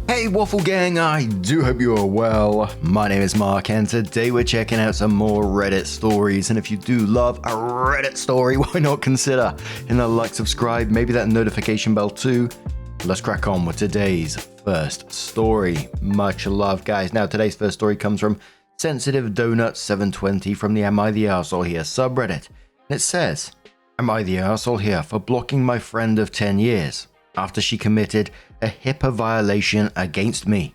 Hey Waffle Gang, I do hope you are well. My name is Mark and today we're checking out some more Reddit stories, and if you do love a Reddit story, why not consider hitting that like, subscribe, maybe that notification bell too. Let's crack on with today's first story. Much love guys. Now today's first story comes from Sensitive Donut 720 from the Am I the Arsehole Here subreddit. And it says, Am I the arsehole here for blocking my friend of 10 years after she committed a HIPPA violation against me?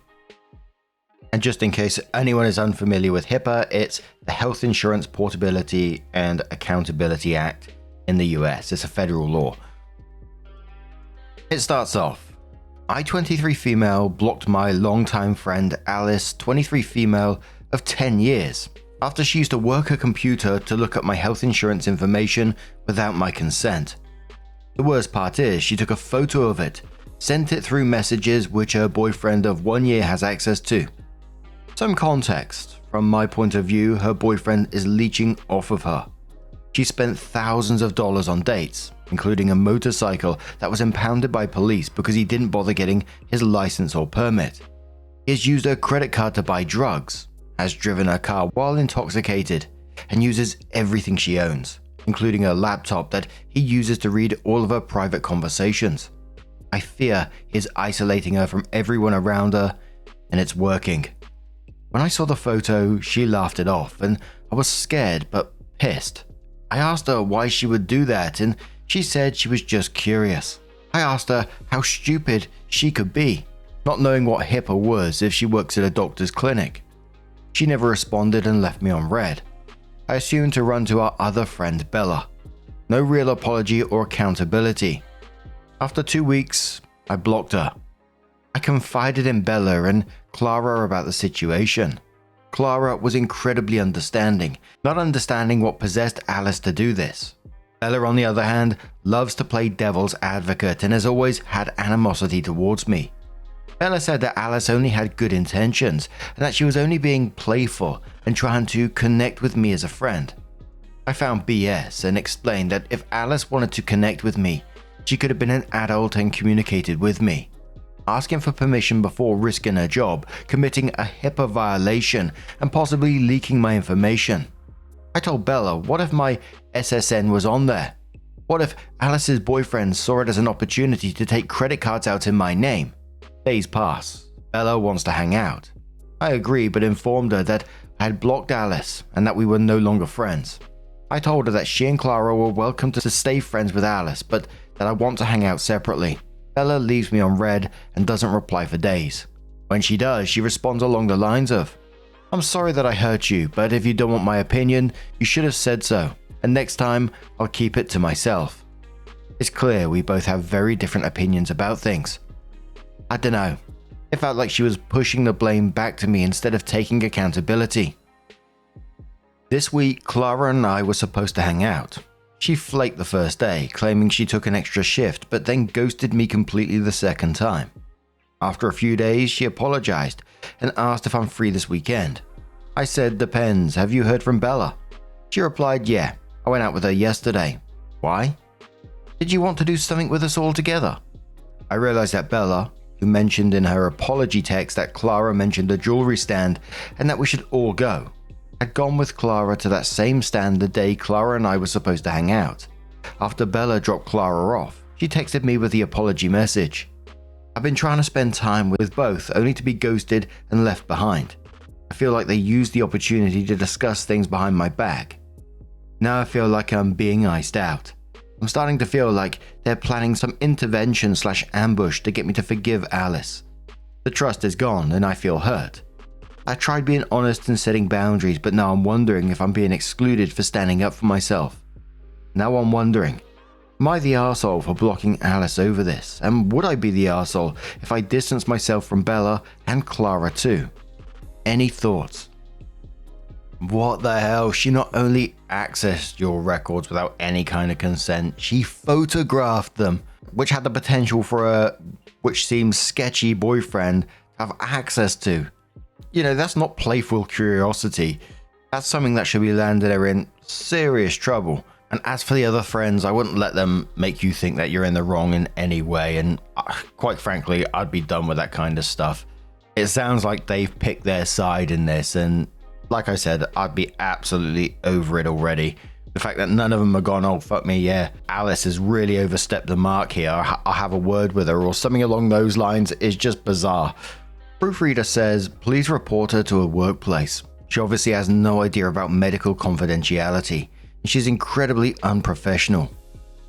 And just in case anyone is unfamiliar with HIPPA, it's the Health Insurance Portability and Accountability Act in the US. It's a federal law. It starts off, I, 23 female, blocked my longtime friend Alice, 23 female, of 10 years after she used to work her computer to look up my health insurance information without my consent. The worst part is she took a photo of it, sent it through messages which her boyfriend of 1 year has access to. Some context, from my point of view, her boyfriend is leeching off of her. She spent thousands of dollars on dates, including a motorcycle that was impounded by police because he didn't bother getting his license or permit. He has used her credit card to buy drugs, has driven her car while intoxicated, and uses everything she owns, including a laptop that he uses to read all of her private conversations. I fear he's isolating her from everyone around her, and it's working. When I saw the photo, she laughed it off, and I was scared but pissed. I asked her why she would do that, and she said she was just curious. I asked her how stupid she could be, not knowing what HIPAA was if she works at a doctor's clinic. She never responded and left me on red. I assumed to run to our other friend Bella. No real apology or accountability. After 2 weeks, I blocked her. I confided in Bella and Clara about the situation. Clara was incredibly understanding, not understanding what possessed Alice to do this. Bella, on the other hand, loves to play devil's advocate and has always had animosity towards me. Bella said that Alice only had good intentions and that she was only being playful and trying to connect with me as a friend. I found BS and explained that if Alice wanted to connect with me, she could have been an adult and communicated with me. Asking for permission before risking her job, committing a HIPAA violation, and possibly leaking my information. I told Bella, what if my SSN was on there? What if Alice's boyfriend saw it as an opportunity to take credit cards out in my name? Days pass. Bella wants to hang out. I agree, but informed her that I had blocked Alice and that we were no longer friends. I told her that she and Clara were welcome to stay friends with Alice, but that I want to hang out separately. Bella leaves me on red and doesn't reply for days. When she does, she responds along the lines of, I'm sorry that I hurt you, but if you don't want my opinion, you should have said so, and next time I'll keep it to myself. It's clear we both have very different opinions about things. I don't know. It felt like she was pushing the blame back to me instead of taking accountability. This week, Clara and I were supposed to hang out. She flaked the first day, claiming she took an extra shift, but then ghosted me completely the second time. After a few days, she apologized and asked if I'm free this weekend. I said, depends, have you heard from Bella? She replied, yeah, I went out with her yesterday. Why? Did you want to do something with us all together? I realized that Bella, who mentioned in her apology text that Clara mentioned a jewelry stand and that we should all go, had gone with Clara to that same stand the day Clara and I were supposed to hang out. After Bella dropped Clara off, she texted me with the apology message. I've been trying to spend time with both, only to be ghosted and left behind. I feel like they used the opportunity to discuss things behind my back. Now I feel like I'm being iced out. I'm starting to feel like they're planning some intervention/ambush to get me to forgive Alice. The trust is gone and I feel hurt. I tried being honest and setting boundaries, but now I'm wondering if I'm being excluded for standing up for myself. Now I'm wondering, am I the arsehole for blocking Alice over this? And would I be the arsehole if I distanced myself from Bella and Clara too? Any thoughts? What the hell? She not only accessed your records without any kind of consent, she photographed them, which had the potential for a, which seems sketchy boyfriend to have access to. You know, that's not playful curiosity. That's something that should be landed her in serious trouble. And as for the other friends, I wouldn't let them make you think that you're in the wrong in any way. And quite frankly, I'd be done with that kind of stuff. It sounds like they've picked their side in this, and like I said, I'd be absolutely over it already. The fact that none of them have gone, oh, fuck me, yeah, Alice has really overstepped the mark here, I'll have a word with her, or something along those lines, is just bizarre. Proofreader says, please report her to a workplace. She obviously has no idea about medical confidentiality, and she's incredibly unprofessional.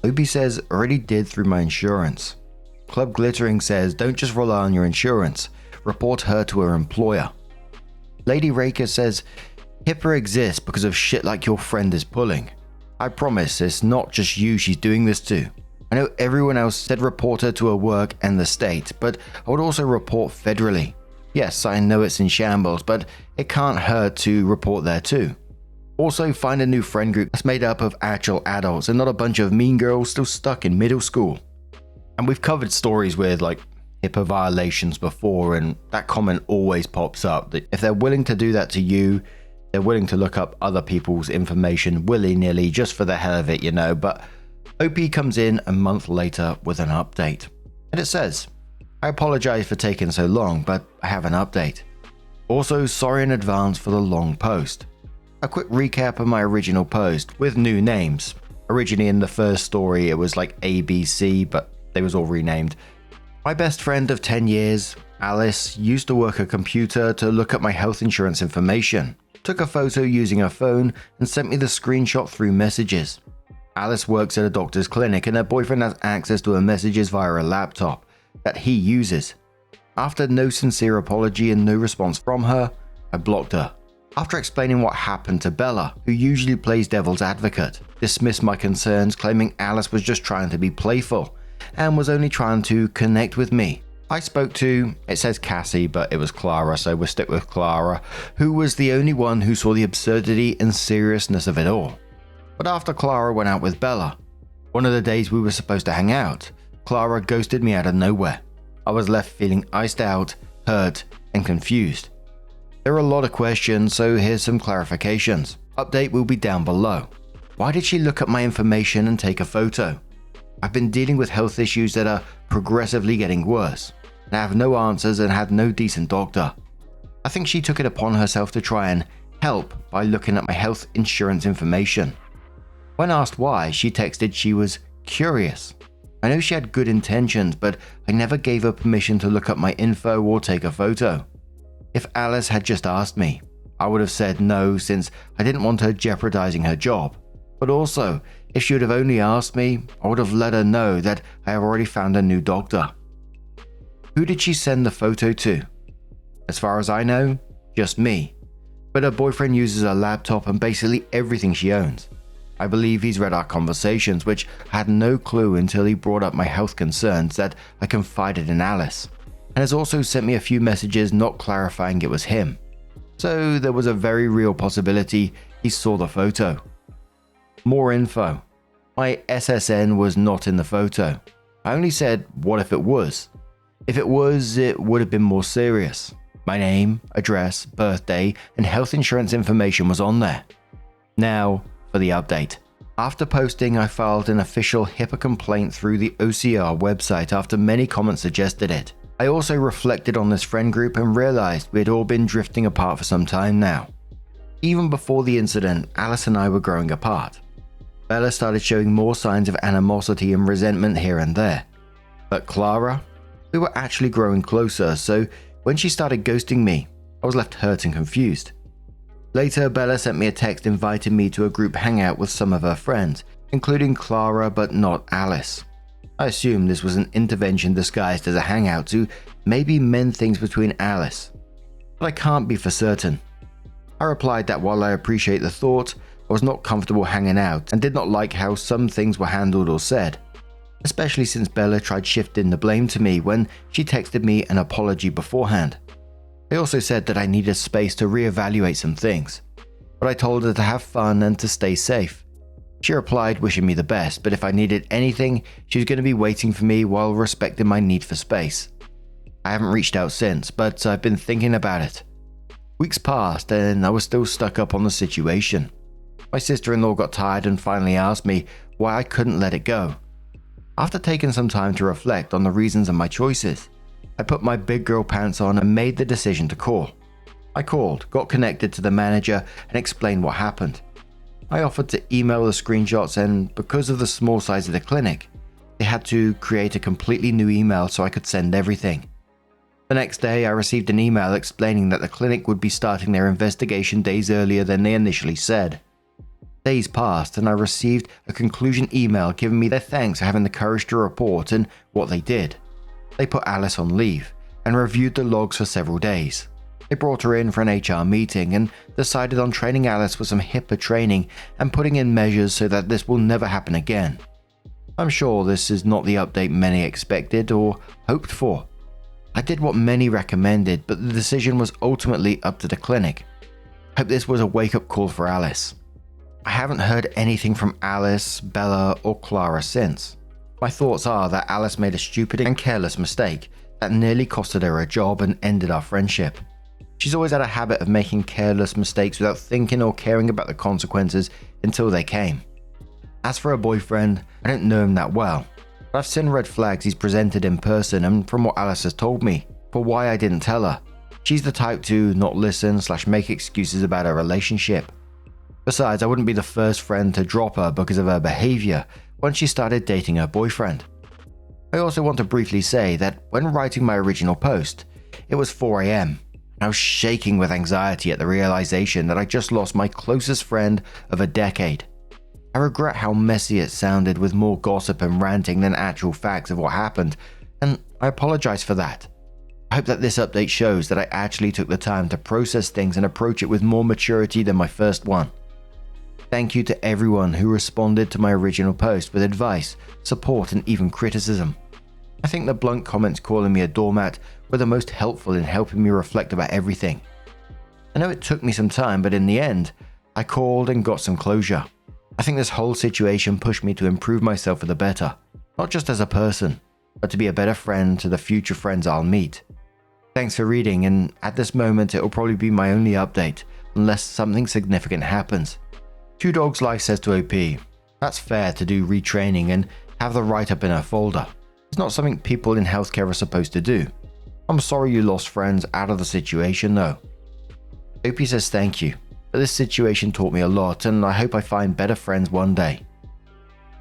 Opie says, already did through my insurance. Club Glittering says, don't just rely on your insurance, report her to her employer. Lady Raker says, HIPPA exists because of shit like your friend is pulling. I promise it's not just you she's doing this to. I know everyone else said report her to her work and the state, but I would also report federally. Yes, I know it's in shambles, but it can't hurt to report there too. Also, find a new friend group that's made up of actual adults and not a bunch of mean girls still stuck in middle school. And we've covered stories with like HIPAA violations before, and that comment always pops up that if they're willing to do that to you, they're willing to look up other people's information willy-nilly just for the hell of it, you know. But OP comes in a month later with an update. And it says, I apologize for taking so long, but I have an update. Also, sorry in advance for the long post. A quick recap of my original post with new names. Originally in the first story it was like ABC, but they was all renamed. My best friend of 10 years, Alice, used to work a computer to look at my health insurance information. Took a photo using her phone and sent me the screenshot through messages. Alice works at a doctor's clinic and her boyfriend has access to her messages via a laptop that he uses. After no sincere apology and no response from her, I blocked her. After explaining what happened to Bella, who usually plays devil's advocate, dismissed my concerns, claiming Alice was just trying to be playful and was only trying to connect with me. I spoke to, it says Cassie, but it was Clara, so we'll stick with Clara, who was the only one who saw the absurdity and seriousness of it all. But after Clara went out with Bella, one of the days we were supposed to hang out, Clara ghosted me out of nowhere. I was left feeling iced out, hurt, and confused. There are a lot of questions, so here's some clarifications. Update will be down below. Why did she look at my information and take a photo? I've been dealing with health issues that are progressively getting worse, and I have no answers and had no decent doctor. I think she took it upon herself to try and help by looking at my health insurance information. When asked why, she texted she was curious. I know she had good intentions, but I never gave her permission to look up my info or take a photo. If Alice had just asked me, I would have said no since I didn't want her jeopardizing her job. But also, if she would have only asked me, I would have let her know that I have already found a new doctor. Who did she send the photo to? As far as I know, just me. But her boyfriend uses her laptop and basically everything she owns. I believe he's read our conversations, which I had no clue until he brought up my health concerns that I confided in Alice, and has also sent me a few messages not clarifying it was him. So there was a very real possibility he saw the photo. More info. My SSN was not in the photo. I only said, what if it was? If it was, it would have been more serious. My name, address, birthday, and health insurance information was on there. Now, for the update. After posting, I filed an official HIPAA complaint through the OCR website after many comments suggested it. I also reflected on this friend group and realized we had all been drifting apart for some time now. Even before the incident, Alice and I were growing apart. Bella started showing more signs of animosity and resentment here and there. But Clara, we were actually growing closer, so when she started ghosting me, I was left hurt and confused. Later, Bella sent me a text inviting me to a group hangout with some of her friends, including Clara but not Alice. I assumed this was an intervention disguised as a hangout to maybe mend things between Alice, but I can't be for certain. I replied that while I appreciate the thought, I was not comfortable hanging out and did not like how some things were handled or said, especially since Bella tried shifting the blame to me when she texted me an apology beforehand. I also said that I needed space to reevaluate some things, but I told her to have fun and to stay safe. She replied wishing me the best, but if I needed anything, she was going to be waiting for me while respecting my need for space. I haven't reached out since, but I've been thinking about it. Weeks passed and I was still stuck up on the situation. My sister-in-law got tired and finally asked me why I couldn't let it go. After taking some time to reflect on the reasons of my choices, I put my big girl pants on and made the decision to call. I called, got connected to the manager, and explained what happened. I offered to email the screenshots, and because of the small size of the clinic, they had to create a completely new email so I could send everything. The next day, I received an email explaining that the clinic would be starting their investigation days earlier than they initially said. Days passed, and I received a conclusion email giving me their thanks for having the courage to report and what they did. They put Alice on leave and reviewed the logs for several days. They brought her in for an HR meeting and decided on training Alice with some HIPPA training and putting in measures so that this will never happen again. I'm sure this is not the update many expected or hoped for. I did what many recommended, but the decision was ultimately up to the clinic. Hope this was a wake-up call for Alice. I haven't heard anything from Alice, Bella, or Clara since. My thoughts are that Alice made a stupid and careless mistake that nearly costed her a job and ended our friendship. She's always had a habit of making careless mistakes without thinking or caring about the consequences until they came. As for her boyfriend, I don't know him that well, but I've seen red flags he's presented in person, and from what Alice has told me, for why I didn't tell her, she's the type to not listen / make excuses about her relationship. Besides, I wouldn't be the first friend to drop her because of her behavior once she started dating her boyfriend. I also want to briefly say that when writing my original post, it was 4 AM. I was shaking with anxiety at the realization that I just lost my closest friend of a decade. I regret how messy it sounded with more gossip and ranting than actual facts of what happened, and I apologize for that. I hope that this update shows that I actually took the time to process things and approach it with more maturity than my first one. Thank you to everyone who responded to my original post with advice, support, and even criticism. I think the blunt comments calling me a doormat were the most helpful in helping me reflect about everything. I know it took me some time, but in the end, I called and got some closure. I think this whole situation pushed me to improve myself for the better, not just as a person, but to be a better friend to the future friends I'll meet. Thanks for reading, and at this moment it will probably be my only update, unless something significant happens. Two Dogs Life says to OP, that's fair to do retraining and have the write-up in her folder. It's not something people in healthcare are supposed to do. I'm sorry you lost friends out of the situation though. OP says thank you, but this situation taught me a lot and I hope I find better friends one day.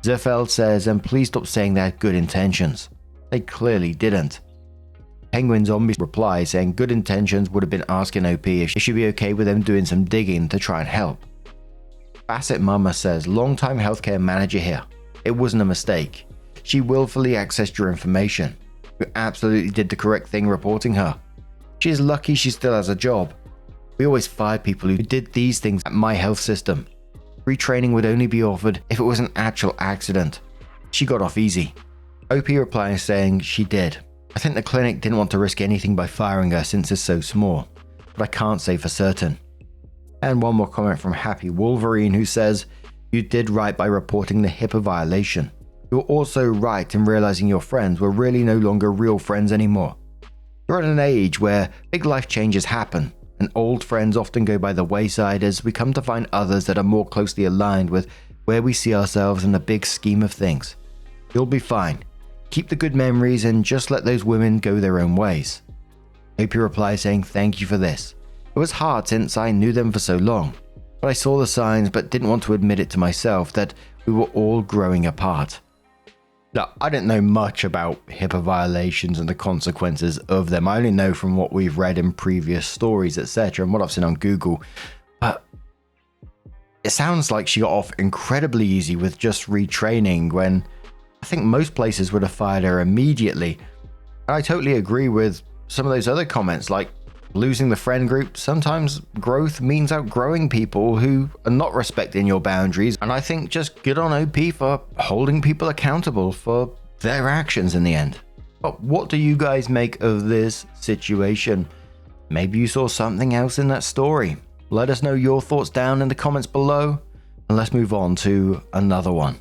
Zerfeld says, and please stop saying they had good intentions. They clearly didn't. Penguin Zombie replies saying good intentions would have been asking OP if she should be okay with them doing some digging to try and help. Bassett Mama says, long-time healthcare manager here. It wasn't a mistake. She willfully accessed your information. You absolutely did the correct thing reporting her. She is lucky she still has a job. We always fire people who did these things at my health system. Retraining would only be offered if it was an actual accident. She got off easy. OP replies saying she did. I think the clinic didn't want to risk anything by firing her since it's so small, but I can't say for certain. And one more comment from Happy Wolverine who says, you did right by reporting the HIPAA violation. You were also right in realizing your friends were really no longer real friends anymore. You're at an age where big life changes happen, and old friends often go by the wayside as we come to find others that are more closely aligned with where we see ourselves in the big scheme of things. You'll be fine. Keep the good memories and just let those women go their own ways. OP replies saying thank you for this. It was hard since I knew them for so long, but I saw the signs but didn't want to admit it to myself that we were all growing apart. Now, I didn't know much about HIPAA violations and the consequences of them. I only know from what we've read in previous stories, etc., and what I've seen on Google. But it sounds like she got off incredibly easy with just retraining when I think most places would have fired her immediately. And I totally agree with some of those other comments, like losing the friend group. Sometimes growth means outgrowing people who are not respecting your boundaries, and I think just good on OP for holding people accountable for their actions in the end. But what do you guys make of this situation? Maybe you saw something else in that story. Let us know your thoughts down in the comments below, and let's move on to another one.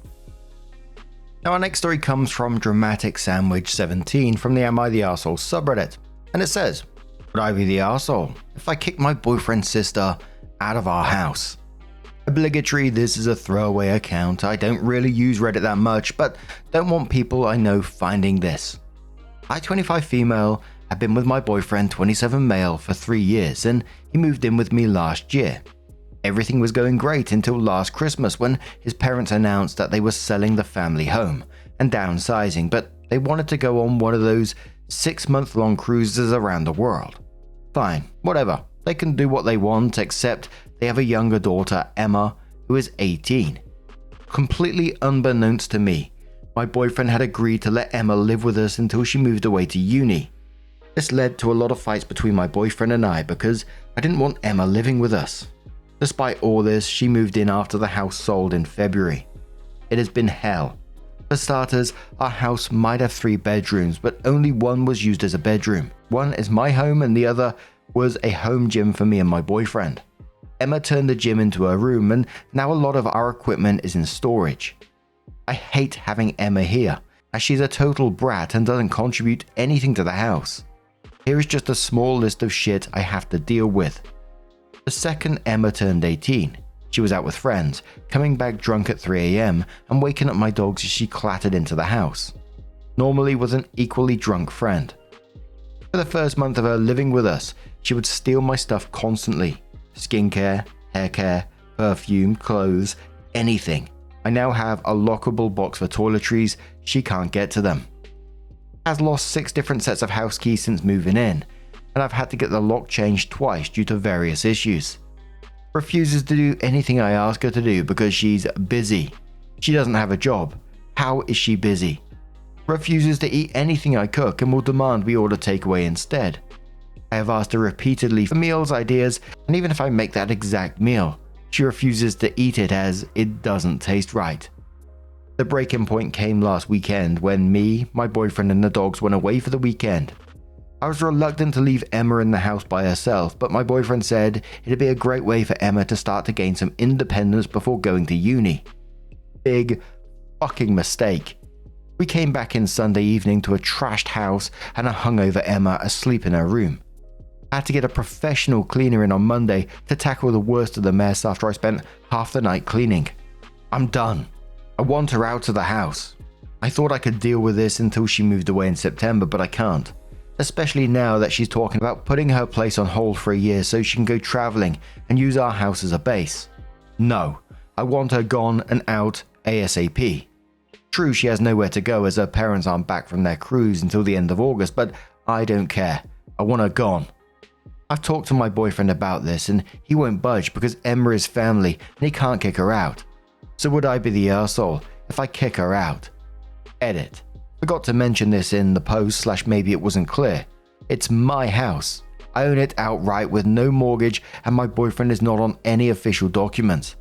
Now our next story comes from Dramatic Sandwich 17 from the Am I the Arsehole subreddit, and it says, would I be the arsehole if I kicked my boyfriend's sister out of our house? Obligatory, this is a throwaway account. I don't really use Reddit that much, but don't want people I know finding this. I, 25 female, have been with my boyfriend, 27 male, for 3 years, and he moved in with me last year. Everything was going great until last Christmas when his parents announced that they were selling the family home and downsizing, but they wanted to go on one of those 6-month-long cruises around the world. Fine, whatever. They can do what they want, except they have a younger daughter, Emma, who is 18. Completely unbeknownst to me, my boyfriend had agreed to let Emma live with us until she moved away to uni. This led to a lot of fights between my boyfriend and I because I didn't want Emma living with us. Despite all this, she moved in after the house sold in February. It has been hell. For starters, our house might have 3 bedrooms, but only one was used as a bedroom. One is my home and the other was a home gym for me and my boyfriend. Emma turned the gym into a room, and now a lot of our equipment is in storage. I hate having Emma here, as she's a total brat and doesn't contribute anything to the house. Here is just a small list of shit I have to deal with. The second Emma turned 18. She was out with friends, coming back drunk at 3 AM and waking up my dogs as she clattered into the house. Normally with an equally drunk friend. For the first month of her living with us, she would steal my stuff constantly. Skincare, hair care, perfume, clothes, anything. I now have a lockable box for toiletries, she can't get to them. Has lost 6 different sets of house keys since moving in, and I've had to get the lock changed twice due to various issues. Refuses to do anything I ask her to do because she's busy. She doesn't have a job. How is she busy? Refuses to eat anything I cook and will demand we order takeaway instead. I have asked her repeatedly for meals ideas, and even if I make that exact meal, she refuses to eat it as it doesn't taste right. The breaking point came last weekend when me, my boyfriend and the dogs went away for the weekend. I was reluctant to leave Emma in the house by herself, but my boyfriend said it'd be a great way for Emma to start to gain some independence before going to uni. Big fucking mistake. We came back in Sunday evening to a trashed house and a hungover Emma asleep in her room. I had to get a professional cleaner in on Monday to tackle the worst of the mess after I spent half the night cleaning. I'm done. I want her out of the house. I thought I could deal with this until she moved away in September, but I can't. Especially now that she's talking about putting her place on hold for a year so she can go traveling and use our house as a base. No, I want her gone and out ASAP. True, she has nowhere to go as her parents aren't back from their cruise until the end of August, but I don't care. I want her gone. I've talked to my boyfriend about this and he won't budge because Emma is family and he can't kick her out. So would I be the arsehole if I kick her out? Edit. Forgot to mention this in the post / maybe it wasn't clear. It's my house. I own it outright with no mortgage and my boyfriend is not on any official documents.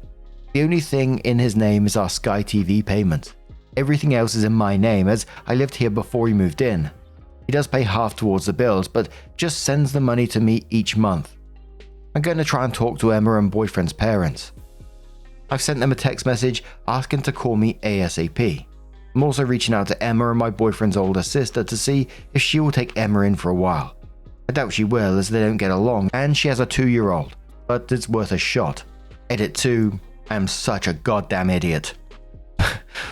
The only thing in his name is our Sky TV payment. Everything else is in my name as I lived here before he moved in. He does pay half towards the bills, but just sends the money to me each month. I'm going to try and talk to Emma and boyfriend's parents. I've sent them a text message asking to call me ASAP. I'm also reaching out to Emma and my boyfriend's older sister to see if she will take Emma in for a while. I doubt she will as they don't get along and she has a 2-year-old, but it's worth a shot. Edit 2, I am such a goddamn idiot.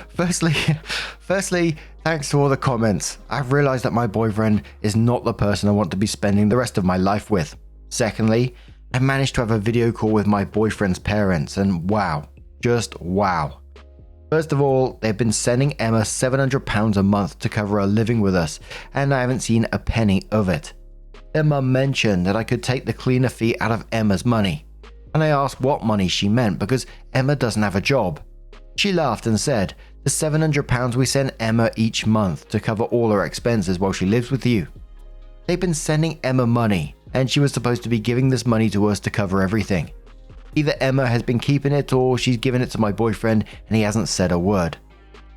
Firstly, thanks to all the comments. I've realized that my boyfriend is not the person I want to be spending the rest of my life with. Secondly, I managed to have a video call with my boyfriend's parents and wow, just wow. First of all, they've been sending Emma £700 a month to cover her living with us and I haven't seen a penny of it. Their mum mentioned that I could take the cleaner fee out of Emma's money and I asked what money she meant because Emma doesn't have a job. She laughed and said, the £700 we send Emma each month to cover all her expenses while she lives with you. They've been sending Emma money, and she was supposed to be giving this money to us to cover everything. Either Emma has been keeping it or she's given it to my boyfriend and he hasn't said a word.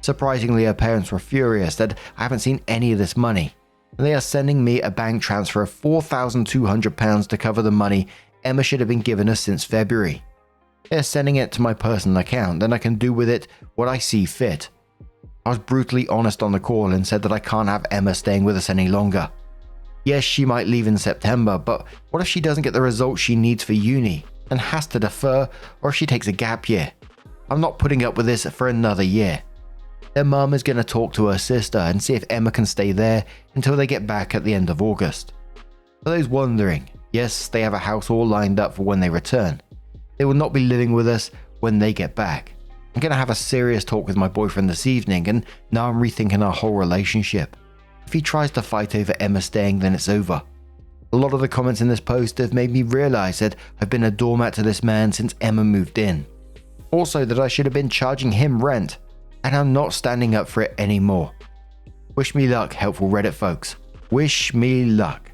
Surprisingly, her parents were furious that I haven't seen any of this money, and they are sending me a bank transfer of £4,200 to cover the money Emma should have been given us since February. They're sending it to my personal account and I can do with it what I see fit. I was brutally honest on the call and said that I can't have Emma staying with us any longer. Yes, she might leave in September, but what if she doesn't get the results she needs for uni? and has to defer, or if she takes a gap year. I'm not putting up with this for another year. Their mum is going to talk to her sister and see if Emma can stay there until they get back at the end of August. For those wondering, yes, they have a house all lined up for when they return. They will not be living with us when they get back. I'm going to have a serious talk with my boyfriend this evening, and now I'm rethinking our whole relationship. If he tries to fight over Emma staying, then it's over. A lot of the comments in this post have made me realize that I've been a doormat to this man since Emma moved in. Also that I should have been charging him rent, and I'm not standing up for it anymore. Wish me luck, helpful Reddit folks. Wish me luck.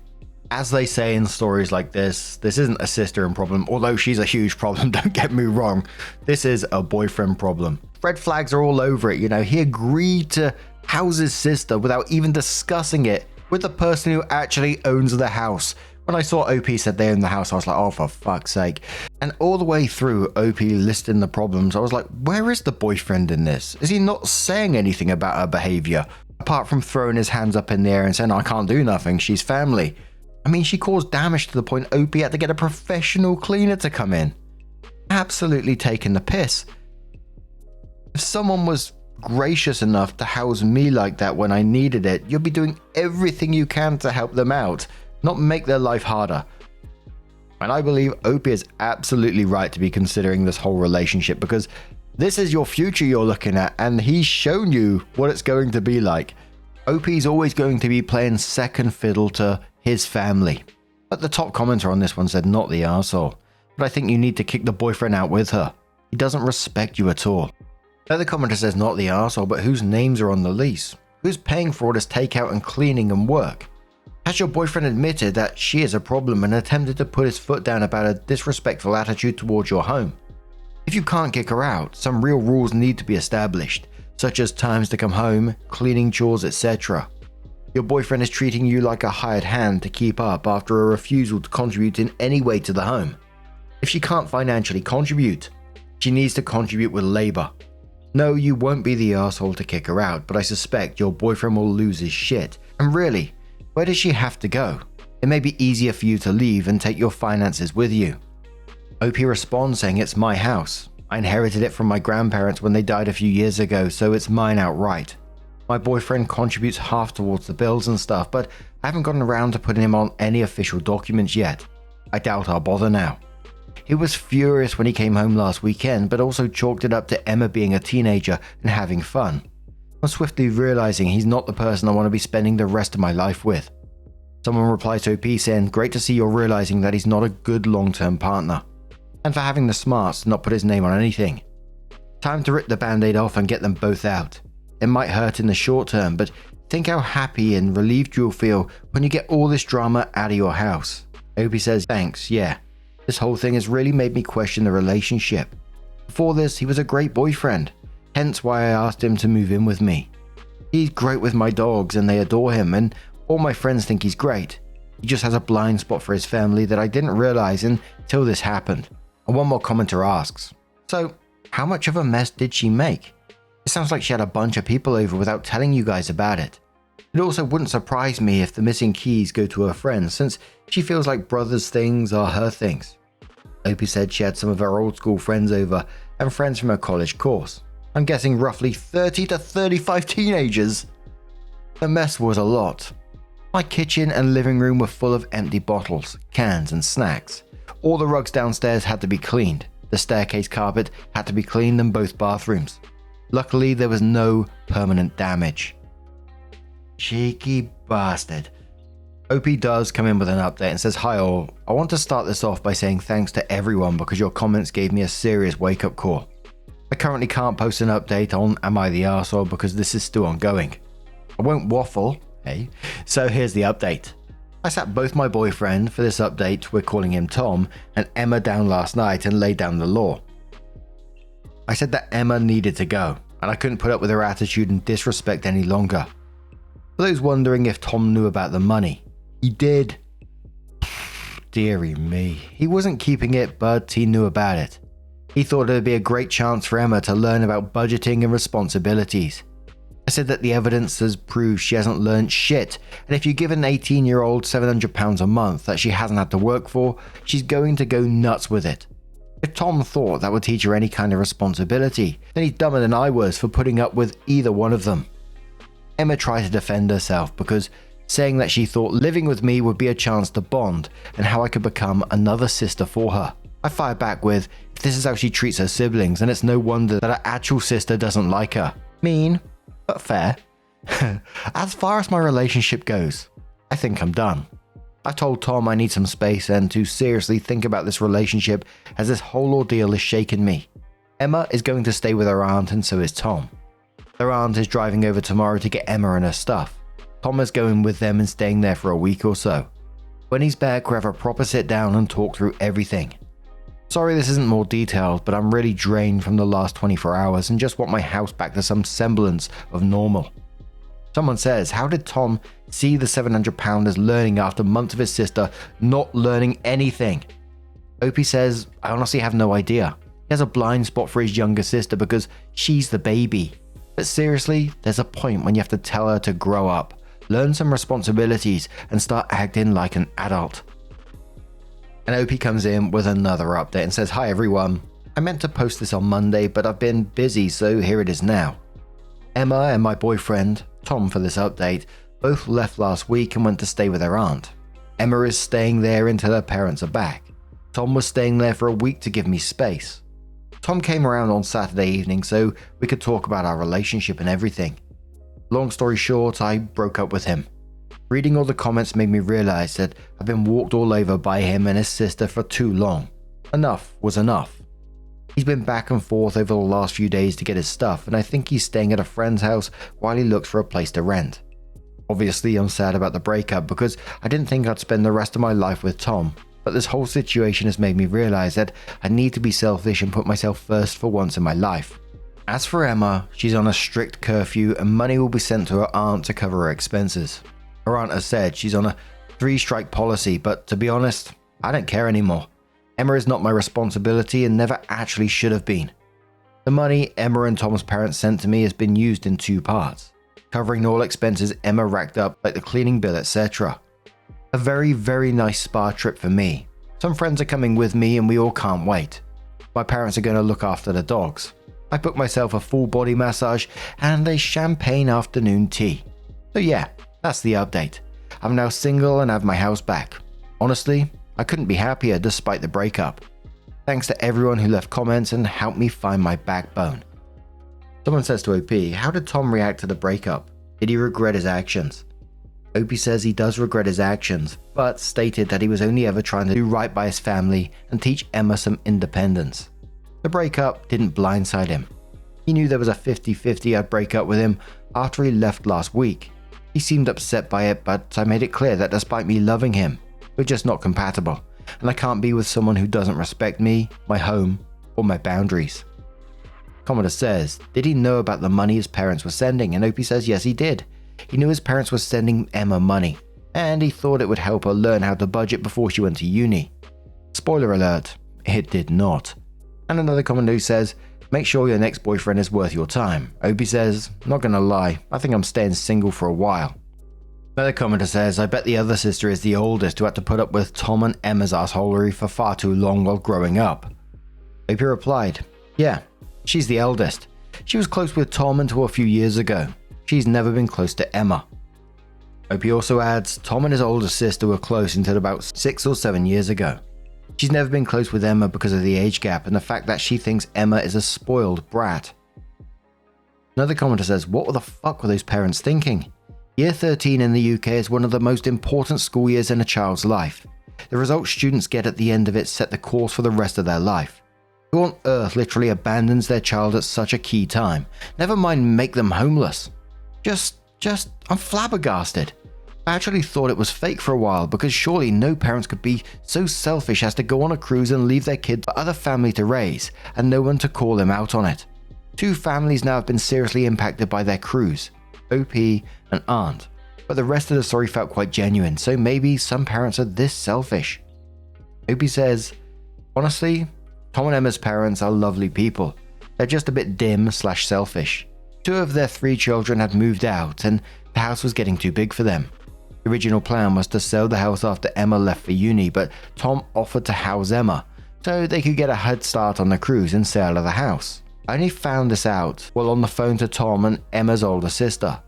As they say in stories like this isn't a sister problem, although she's a huge problem, don't get me wrong. This is a boyfriend problem. Red flags are all over it, he agreed to house his sister without even discussing it with the person who actually owns the house. When I saw OP said they own the house, I was like, oh, for fuck's sake. And all the way through OP listing the problems, I was like, where is the boyfriend in this? Is he not saying anything about her behavior? Apart from throwing his hands up in the air and saying, I can't do nothing, she's family. I mean, she caused damage to the point OP had to get a professional cleaner to come in. Absolutely taking the piss. If someone was gracious enough to house me like that when I needed it, you'll be doing everything you can to help them out, not make their life harder. And I believe OP is absolutely right to be considering this whole relationship, because this is your future you're looking at, and he's shown you what it's going to be like. OP's always going to be playing second fiddle to his family. But the top commenter on this one said, not the arsehole, but I think you need to kick the boyfriend out with her. He doesn't respect you at all. The other commenter says, not the arsehole, but whose names are on the lease? Who's paying for all this takeout and cleaning and work? Has your boyfriend admitted that she is a problem and attempted to put his foot down about a disrespectful attitude towards your home? If you can't kick her out, some real rules need to be established, such as times to come home, cleaning chores, etc. Your boyfriend is treating you like a hired hand to keep up after a refusal to contribute in any way to the home. If she can't financially contribute, she needs to contribute with labor. No, you won't be the asshole to kick her out, but I suspect your boyfriend will lose his shit. And really, where does she have to go? It may be easier for you to leave and take your finances with you. OP responds saying, it's my house. I inherited it from my grandparents when they died a few years ago, so it's mine outright. My boyfriend contributes half towards the bills and stuff, but I haven't gotten around to putting him on any official documents yet. I doubt I'll bother now. He was furious when he came home last weekend, but also chalked it up to Emma being a teenager and having fun. I'm swiftly realizing he's not the person I want to be spending the rest of my life with. Someone replies to OP saying, great to see you're realizing that he's not a good long-term partner. And for having the smarts to not put his name on anything. Time to rip the band-aid off and get them both out. It might hurt in the short term, but think how happy and relieved you'll feel when you get all this drama out of your house. OP says, thanks, yeah. This whole thing has really made me question the relationship. Before this, he was a great boyfriend, hence why I asked him to move in with me. He's great with my dogs and they adore him, and all my friends think he's great. He just has a blind spot for his family that I didn't realize until this happened. And one more commenter asks, so how much of a mess did she make? It sounds like she had a bunch of people over without telling you guys about it. It also wouldn't surprise me if the missing keys go to her friends, since she feels like brothers' things are her things. OP said she had some of her old school friends over and friends from her college course. I'm guessing roughly 30 to 35 teenagers. The mess was a lot. My kitchen and living room were full of empty bottles, cans and snacks. All the rugs downstairs had to be cleaned. The staircase carpet had to be cleaned in both bathrooms. Luckily, there was no permanent damage. Cheeky bastard. OP does come in with an update and says, hi all, I want to start this off by saying thanks to everyone because your comments gave me a serious wake-up call. I currently can't post an update on Am I the Arsehole because this is still ongoing. I won't waffle, hey? So here's the update. I sat both my boyfriend, for this update we're calling him Tom, and Emma down last night and laid down the law. I said that Emma needed to go, and I couldn't put up with her attitude and disrespect any longer. For those wondering if Tom knew about the money, he did. Dearie me, he wasn't keeping it, but he knew about it. He thought it would be a great chance for Emma to learn about budgeting and responsibilities. I said that the evidence has proved she hasn't learned shit, and if you give an 18-year-old £700 a month that she hasn't had to work for, she's going to go nuts with it. If Tom thought that would teach her any kind of responsibility, then he's dumber than I was for putting up with either one of them. Emma tried to defend herself because saying that she thought living with me would be a chance to bond and how I could become another sister for her. I fired back with, if this is how she treats her siblings, then it's no wonder that her actual sister doesn't like her. Mean, but fair. As far as my relationship goes, I think I'm done. I told Tom I need some space and to seriously think about this relationship as this whole ordeal has shaken me. Emma is going to stay with her aunt and so is Tom. Their aunt is driving over tomorrow to get Emma and her stuff. Tom is going with them and staying there for a week or so. When he's back, we'll have a proper sit down and talk through everything. Sorry this isn't more detailed, but I'm really drained from the last 24 hours and just want my house back to some semblance of normal. Someone says, how did Tom see the 700-pounders learning after months of his sister not learning anything? Opie says, I honestly have no idea. He has a blind spot for his younger sister because she's the baby. But seriously, there's a point when you have to tell her to grow up, learn some responsibilities, and start acting like an adult. And Opie comes in with another update and says, hi everyone. I meant to post this on Monday, but I've been busy, so here it is now. Emma and my boyfriend, Tom for this update, both left last week and went to stay with their aunt. Emma is staying there until her parents are back. Tom was staying there for a week to give me space. Tom came around on Saturday evening so we could talk about our relationship and everything. Long story short, I broke up with him. Reading all the comments made me realize that I've been walked all over by him and his sister for too long. Enough was enough. He's been back and forth over the last few days to get his stuff, and I think he's staying at a friend's house while he looks for a place to rent. Obviously, I'm sad about the breakup because I didn't think I'd spend the rest of my life with Tom, but this whole situation has made me realize that I need to be selfish and put myself first for once in my life. As for Emma, she's on a strict curfew and money will be sent to her aunt to cover her expenses. Her aunt has said she's on a 3-strike policy, but to be honest, I don't care anymore. Emma is not my responsibility and never actually should have been. The money Emma and Tom's parents sent to me has been used in 2 parts, covering all expenses Emma racked up like the cleaning bill, etc. A very, very nice spa trip for me. Some friends are coming with me and we all can't wait. My parents are going to look after the dogs. I booked myself a full body massage and a champagne afternoon tea. So yeah, that's the update. I'm now single and have my house back. Honestly, I couldn't be happier despite the breakup. Thanks to everyone who left comments and helped me find my backbone. Someone says to OP, how did Tom react to the breakup? Did he regret his actions? OP says he does regret his actions, but stated that he was only ever trying to do right by his family and teach Emma some independence. The breakup didn't blindside him. He knew there was a 50-50 I'd break up with him after he left last week. He seemed upset by it, but I made it clear that despite me loving him, we're just not compatible, and I can't be with someone who doesn't respect me, my home, or my boundaries. Commodore says, did he know about the money his parents were sending? And Opie says yes he did. He knew his parents were sending Emma money, and he thought it would help her learn how to budget before she went to uni. Spoiler alert, it did not. And another commenter says, make sure your next boyfriend is worth your time. Opie says, not gonna lie, I think I'm staying single for a while. Another commenter says, I bet the other sister is the oldest who had to put up with Tom and Emma's assholery for far too long while growing up. Opie replied, yeah, she's the eldest. She was close with Tom until a few years ago. She's never been close to Emma. Opie also adds, Tom and his older sister were close until about 6 or 7 years ago. She's never been close with Emma because of the age gap and the fact that she thinks Emma is a spoiled brat. Another commenter says, what the fuck were those parents thinking? Year 13 in the UK is one of the most important school years in a child's life. The results students get at the end of it set the course for the rest of their life. Who on earth literally abandons their child at such a key time? Never mind make them homeless. I'm flabbergasted. I actually thought it was fake for a while because surely no parents could be so selfish as to go on a cruise and leave their kids for other family to raise and no one to call them out on it. 2 families now have been seriously impacted by their cruise, OP and Aunt, but the rest of the story felt quite genuine, so maybe some parents are this selfish. OP says, honestly, Tom and Emma's parents are lovely people. They're just a bit dim/selfish. 2 of their 3 children had moved out and the house was getting too big for them. The original plan was to sell the house after Emma left for uni, but Tom offered to house Emma, so they could get a head start on the cruise and sail to the house. I only found this out while on the phone to Tom and Emma's older sister.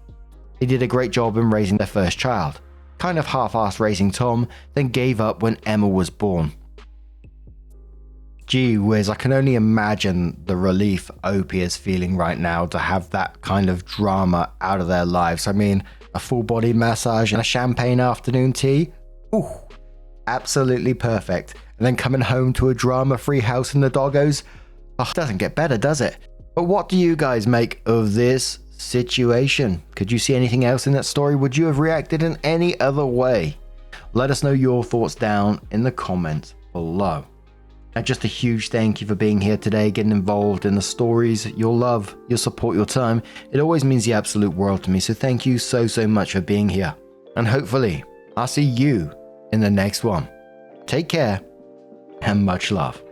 They did a great job in raising their first child, kind of half-assed raising Tom, then gave up when Emma was born. Gee whiz, I can only imagine the relief Opie is feeling right now to have that kind of drama out of their lives. I mean, a full body massage and a champagne afternoon tea? Ooh, absolutely perfect. And then coming home to a drama-free house in the doggos? Oh, doesn't get better, does it? But what do you guys make of this situation? Could you see anything else in that story? Would you have reacted in any other way? Let us know your thoughts down in the comments below. And just a huge thank you for being here today, getting involved in the stories, your love, your support, your time. It always means the absolute world to me, so thank you so much for being here. And hopefully, I'll see you in the next one. Take care, and much love.